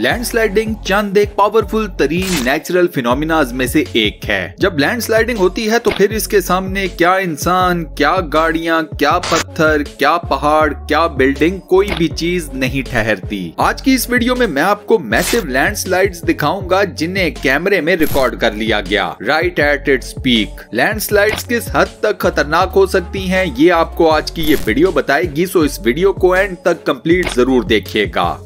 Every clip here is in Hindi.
लैंडस्लाइडिंग चंद एक पावरफुल तरीन नेचुरल फिनोमिनाज में से एक है। जब लैंडस्लाइडिंग होती है तो फिर इसके सामने क्या इंसान, क्या गाड़ियां, क्या पत्थर, क्या पहाड़, क्या बिल्डिंग, कोई भी चीज नहीं ठहरती। आज की इस वीडियो में मैं आपको मैसिव लैंडस्लाइड्स दिखाऊंगा जिन्हें कैमरे में रिकॉर्ड कर लिया गया right at its peak. Landslides किस हद तक खतरनाक हो सकती हैं ये आपको आज की ये वीडियो बताएगी, सो इस वीडियो को एंड तक कंप्लीट जरूर देखिएगा।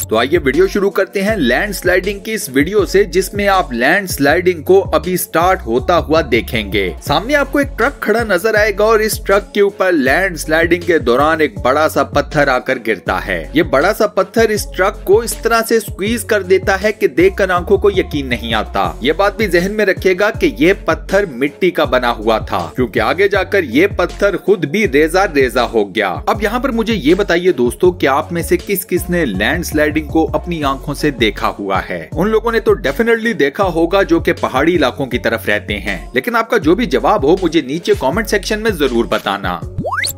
तो आइए वीडियो शुरू करते हैं लैंडस्लाइडिंग की इस वीडियो से, जिसमें आप लैंडस्लाइडिंग को अभी स्टार्ट होता हुआ देखेंगे। सामने आपको एक ट्रक खड़ा नजर आएगा और इस ट्रक के ऊपर लैंडस्लाइडिंग के दौरान एक बड़ा सा पत्थर आकर गिरता है। ये बड़ा सा पत्थर इस ट्रक को इस तरह से स्क्वीज कर देता है कि देखकर आंखों को यकीन नहीं आता। ये बात भी जहन में रखिएगा कि ये पत्थर मिट्टी का बना हुआ था, क्योंकि आगे जाकर ये पत्थर खुद भी रेजा रेजा हो गया। अब यहाँ पर मुझे ये बताइए दोस्तों कि आप में से किस किस ने लैंडस्लाइडिंग को अपनी आंखों से देखा हुआ है। उन लोगों ने तो डेफिनेटली देखा होगा जो कि पहाड़ी इलाकों की तरफ रहते हैं। लेकिन आपका जो भी जवाब हो मुझे नीचे कमेंट सेक्शन में जरूर बताना।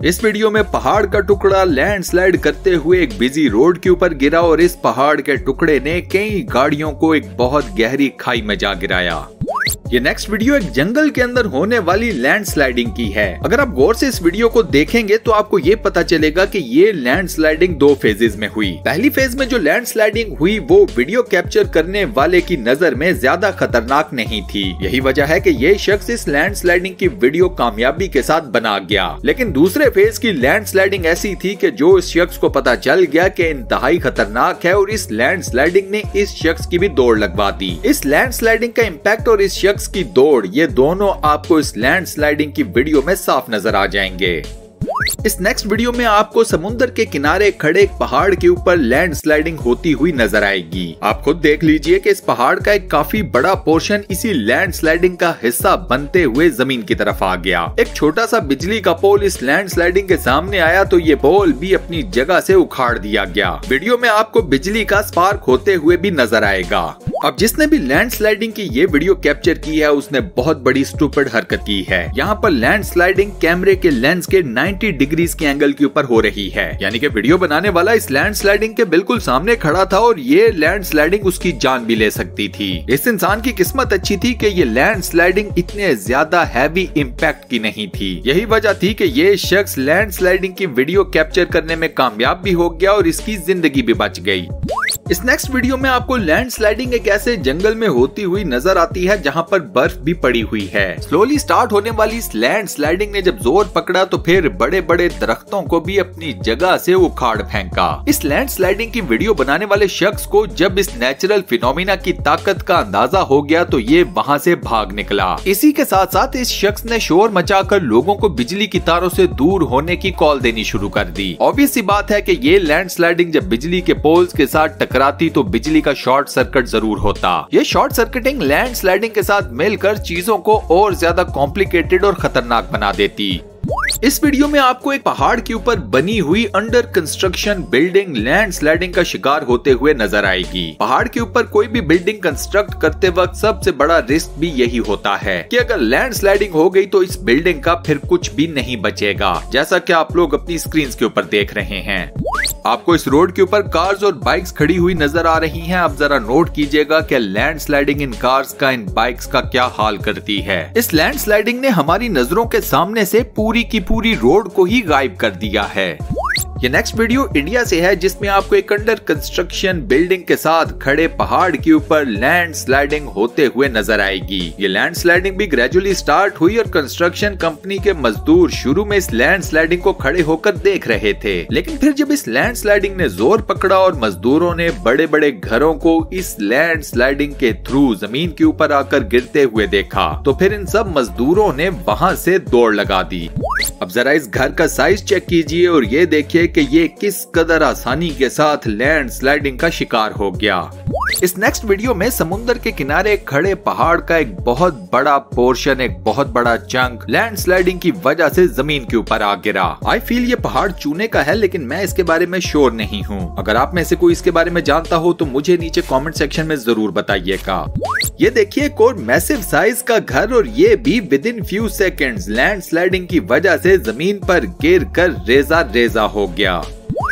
इस वीडियो में पहाड़ का टुकड़ा लैंडस्लाइड करते हुए एक बिजी रोड के ऊपर गिरा और इस पहाड़ के टुकड़े ने कई गाड़ियों को एक बहुत गहरी खाई में जा गिराया। ये नेक्स्ट वीडियो एक जंगल के अंदर होने वाली लैंडस्लाइडिंग की है। अगर आप गौर से इस वीडियो को देखेंगे तो आपको ये पता चलेगा कि ये लैंडस्लाइडिंग दो फेजेस में हुई। पहली फेज में जो लैंडस्लाइडिंग हुई वो वीडियो कैप्चर करने वाले की नजर में ज्यादा खतरनाक नहीं थी। यही वजह है कि ये शख्स इस लैंडस्लाइडिंग की वीडियो कामयाबी के साथ बना गया। लेकिन दूसरे फेज की लैंडस्लाइडिंग ऐसी थी कि जो इस शख्स को पता चल गया कि इंतहाई खतरनाक है और इस लैंडस्लाइडिंग ने इस शख्स की भी दौड़ लगवा दी। इस लैंडस्लाइडिंग का इम्पैक्ट और इस शख्स की दौड़, ये दोनों आपको इस लैंडस्लाइडिंग की वीडियो में साफ नजर आ जाएंगे। इस नेक्स्ट वीडियो में आपको समुद्र के किनारे खड़े एक पहाड़ के ऊपर लैंडस्लाइडिंग होती हुई नजर आएगी। आप खुद देख लीजिए कि इस पहाड़ का एक काफी बड़ा पोर्शन इसी लैंडस्लाइडिंग का हिस्सा बनते हुए जमीन की तरफ आ गया। एक छोटा सा बिजली का पोल इस लैंडस्लाइडिंग के सामने आया तो ये पोल भी अपनी जगह से उखाड़ दिया गया। वीडियो में आपको बिजली का स्पार्क होते हुए भी नजर आएगा। अब जिसने भी लैंडस्लाइडिंग की ये वीडियो कैप्चर की है उसने बहुत बड़ी स्टूपिड हरकत की है। यहाँ पर लैंडस्लाइडिंग कैमरे के लेंस के 90 डिग्रीज के एंगल के ऊपर हो रही है, यानी कि वीडियो बनाने वाला इस लैंडस्लाइडिंग के बिल्कुल सामने खड़ा था और ये लैंडस्लाइडिंग उसकी जान भी ले सकती थी। इस इंसान की किस्मत अच्छी थी कि ये लैंडस्लाइडिंग इतने ज्यादा हैवी इम्पैक्ट की नहीं थी। यही वजह थी कि ये शख्स लैंडस्लाइडिंग की वीडियो कैप्चर करने में कामयाब भी हो गया और इसकी जिंदगी भी बच गई। इस नेक्स्ट वीडियो में आपको लैंडस्लाइडिंग एक ऐसे जंगल में होती हुई नजर आती है जहां पर बर्फ भी पड़ी हुई है। स्लोली स्टार्ट होने वाली इस लैंडस्लाइडिंग ने जब जोर पकड़ा तो फिर बड़े बड़े दरख्तों को भी अपनी जगह से उखाड़ फेंका। इस लैंडस्लाइडिंग की वीडियो बनाने वाले शख्स को जब इस नेचुरल फिनोमिना की ताकत का अंदाजा हो गया तो ये वहां से भाग निकला। इसी के साथ साथ इस शख्स ने शोर मचाकर लोगों को बिजली की तारों से दूर होने की कॉल देनी शुरू कर दी। ऑब्वियस सी बात है कि ये लैंडस्लाइडिंग जब बिजली के पोल्स के साथ टकराती तो बिजली का शॉर्ट सर्किट जरूर होता। ये शॉर्ट सर्किटिंग लैंडस्लाइडिंग के साथ मिलकर चीजों को और ज्यादा कॉम्प्लिकेटेड और खतरनाक बना देती। इस वीडियो में आपको एक पहाड़ के ऊपर बनी हुई अंडर कंस्ट्रक्शन बिल्डिंग लैंडस्लाइडिंग का शिकार होते हुए नजर आएगी। पहाड़ के ऊपर कोई भी बिल्डिंग कंस्ट्रक्ट करते वक्त सबसे बड़ा रिस्क भी यही होता है कि अगर लैंडस्लाइडिंग हो गई तो इस बिल्डिंग का फिर कुछ भी नहीं बचेगा, जैसा कि आप लोग अपनी स्क्रीन के ऊपर देख रहे हैं। आपको इस रोड के ऊपर कार्स और बाइक्स खड़ी हुई नजर आ रही हैं। अब जरा नोट कीजिएगा कि लैंडस्लाइडिंग इन कार्स का, इन बाइक्स का क्या हाल करती है। इस लैंडस्लाइडिंग ने हमारी नजरों के सामने से पूरी की पूरी रोड को ही गायब कर दिया है। ये नेक्स्ट वीडियो इंडिया से है जिसमें आपको एक अंडर कंस्ट्रक्शन बिल्डिंग के साथ खड़े पहाड़ के ऊपर लैंडस्लाइडिंग होते हुए नजर आएगी। ये लैंडस्लाइडिंग भी ग्रेजुअली स्टार्ट हुई और कंस्ट्रक्शन कंपनी के मजदूर शुरू में इस लैंडस्लाइडिंग को खड़े होकर देख रहे थे, लेकिन फिर जब इस लैंडस्लाइडिंग ने जोर पकड़ा और मजदूरों ने बड़े बड़े घरों को इस लैंडस्लाइडिंग के थ्रू जमीन के ऊपर आकर गिरते हुए देखा तो फिर इन सब मजदूरों ने वहां से दौड़ लगा दी। अब जरा इस घर का साइज चेक कीजिए और ये देखिए कि ये किस कदर आसानी के साथ लैंडस्लाइडिंग का शिकार हो गया। इस नेक्स्ट वीडियो में समुद्र के किनारे खड़े पहाड़ का एक बहुत बड़ा पोर्शन, एक बहुत बड़ा चंक लैंडस्लाइडिंग की वजह से जमीन के ऊपर आ गिरा। आई फील ये पहाड़ चूने का है, लेकिन मैं इसके बारे में श्योर नहीं हूँ। अगर आप में से कोई इसके बारे में जानता हो तो मुझे नीचे कमेंट सेक्शन में जरूर बताइएगा। ये देखिए एक और मैसिव साइज का घर और ये भी with in few seconds landsliding की वजह से जमीन पर गिर कर रेजा रेजा हो गया।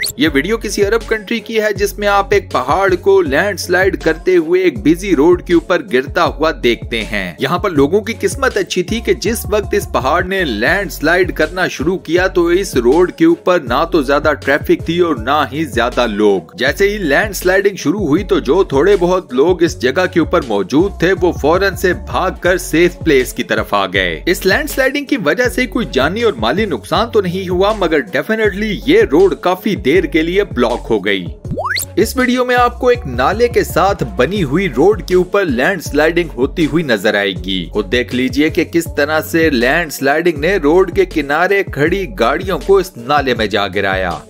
ये वीडियो किसी अरब कंट्री की है जिसमें आप एक पहाड़ को लैंडस्लाइड करते हुए एक बिजी रोड के ऊपर गिरता हुआ देखते हैं। यहाँ पर लोगों की किस्मत अच्छी थी कि जिस वक्त इस पहाड़ ने लैंडस्लाइड करना शुरू किया तो इस रोड के ऊपर ना तो ज्यादा ट्रैफिक थी और ना ही ज्यादा लोग। जैसे ही लैंडस्लाइडिंग शुरू हुई तो जो थोड़े बहुत लोग इस जगह के ऊपर मौजूद थे वो फौरन से भागकर सेफ प्लेस की तरफ आ गए। इस लैंडस्लाइडिंग की वजह से कोई जानी और माली नुकसान तो नहीं हुआ, मगर डेफिनेटली ये रोड काफी देर के लिए ब्लॉक हो गई। इस वीडियो में आपको एक नाले के साथ बनी हुई रोड के ऊपर लैंडस्लाइडिंग होती हुई नजर आएगी। खुद देख लीजिए कि किस तरह से लैंडस्लाइडिंग ने रोड के किनारे खड़ी गाड़ियों को इस नाले में जा गिराया।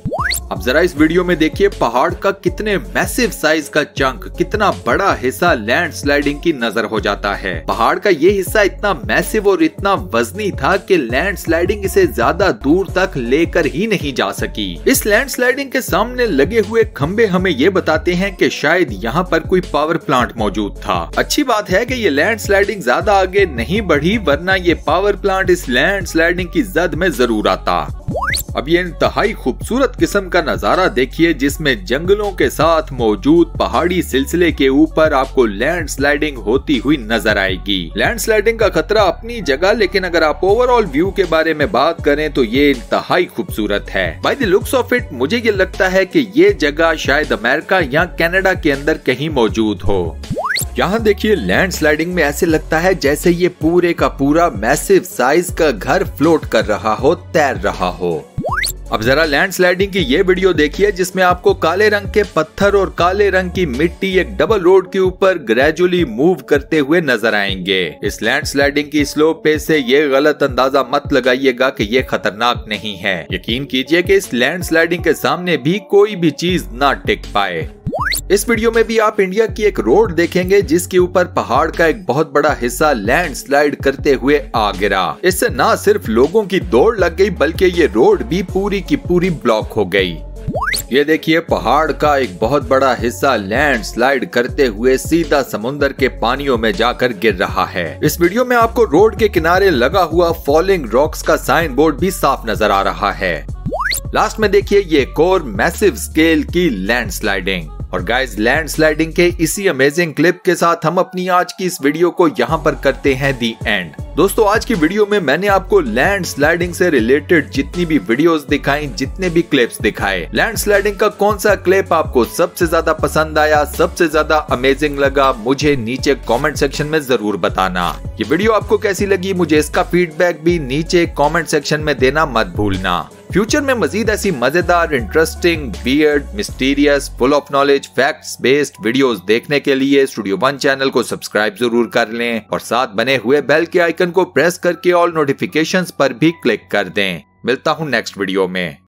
अब जरा इस वीडियो में देखिए पहाड़ का कितने मैसिव साइज का चंक, कितना बड़ा हिस्सा लैंडस्लाइडिंग की नजर हो जाता है। पहाड़ का ये हिस्सा इतना मैसिव और इतना वजनी था कि लैंडस्लाइडिंग इसे ज्यादा दूर तक लेकर ही नहीं जा सकी। इस लैंडस्लाइडिंग के सामने लगे हुए खंबे हमें ये बताते हैं कि शायद यहाँ पर कोई पावर प्लांट मौजूद था। अच्छी बात है कि ये लैंडस्लाइडिंग ज्यादा आगे नहीं बढ़ी, वरना ये पावर प्लांट इस लैंडस्लाइडिंग की जद में जरूर आता। अब ये इंतहाई खूबसूरत किस्म का नजारा देखिए जिसमें जंगलों के साथ मौजूद पहाड़ी सिलसिले के ऊपर आपको लैंडस्लाइडिंग होती हुई नजर आएगी। लैंडस्लाइडिंग का खतरा अपनी जगह, लेकिन अगर आप ओवरऑल व्यू के बारे में बात करें तो ये इंतहाई खूबसूरत है। By the looks of it मुझे ये लगता है कि ये जगह शायद अमेरिका या कनाडा के अंदर कहीं मौजूद हो। यहाँ देखिए लैंडस्लाइडिंग में ऐसे लगता है जैसे ये पूरे का पूरा मैसिव साइज का घर फ्लोट कर रहा हो, तैर रहा हो। अब जरा लैंडस्लाइडिंग की ये वीडियो देखिए जिसमें आपको काले रंग के पत्थर और काले रंग की मिट्टी एक डबल रोड के ऊपर ग्रेजुअली मूव करते हुए नजर आएंगे। इस लैंडस्लाइडिंग की स्लो पेस से ये गलत अंदाजा मत लगाइएगा कि ये खतरनाक नहीं है। यकीन कीजिए कि इस लैंडस्लाइडिंग के सामने भी कोई भी चीज ना टिक पाए। इस वीडियो में भी आप इंडिया की एक रोड देखेंगे जिसके ऊपर पहाड़ का एक बहुत बड़ा हिस्सा लैंडस्लाइड करते हुए आ गिरा। इससे ना सिर्फ लोगों की दौड़ लग गई बल्कि ये रोड भी पूरी की पूरी ब्लॉक हो गई। ये देखिए पहाड़ का एक बहुत बड़ा हिस्सा लैंडस्लाइड करते हुए सीधा समुद्र के पानियों में जाकर गिर रहा है। इस वीडियो में आपको रोड के किनारे लगा हुआ फॉलिंग रॉक्स का साइन बोर्ड भी साफ नजर आ रहा है। लास्ट में देखिए ये एक और मैसिव स्केल की लैंडस्लाइडिंग। और गाइस लैंडस्लाइडिंग के इसी अमेजिंग क्लिप के साथ हम अपनी आज की इस वीडियो को यहाँ पर करते हैं दी एंड। दोस्तों आज की वीडियो में मैंने आपको लैंडस्लाइडिंग से रिलेटेड जितनी भी वीडियोस दिखाई, जितने भी क्लिप्स दिखाए, लैंडस्लाइडिंग का कौन सा क्लिप आपको सबसे ज्यादा पसंद आया, सबसे ज्यादा अमेजिंग लगा, मुझे नीचे कमेंट सेक्शन में जरूर बताना। ये वीडियो आपको कैसी लगी मुझे इसका फीडबैक भी नीचे कमेंट सेक्शन में देना मत भूलना। फ्यूचर में मजीद ऐसी मजेदार, interesting, weird, mysterious, full of knowledge, facts based videos देखने के लिए स्टूडियो वन चैनल को सब्सक्राइब जरूर कर लें और साथ बने हुए बेल के आइकन को प्रेस करके ऑल नोटिफिकेशंस पर भी क्लिक कर दें। मिलता हूं नेक्स्ट वीडियो में।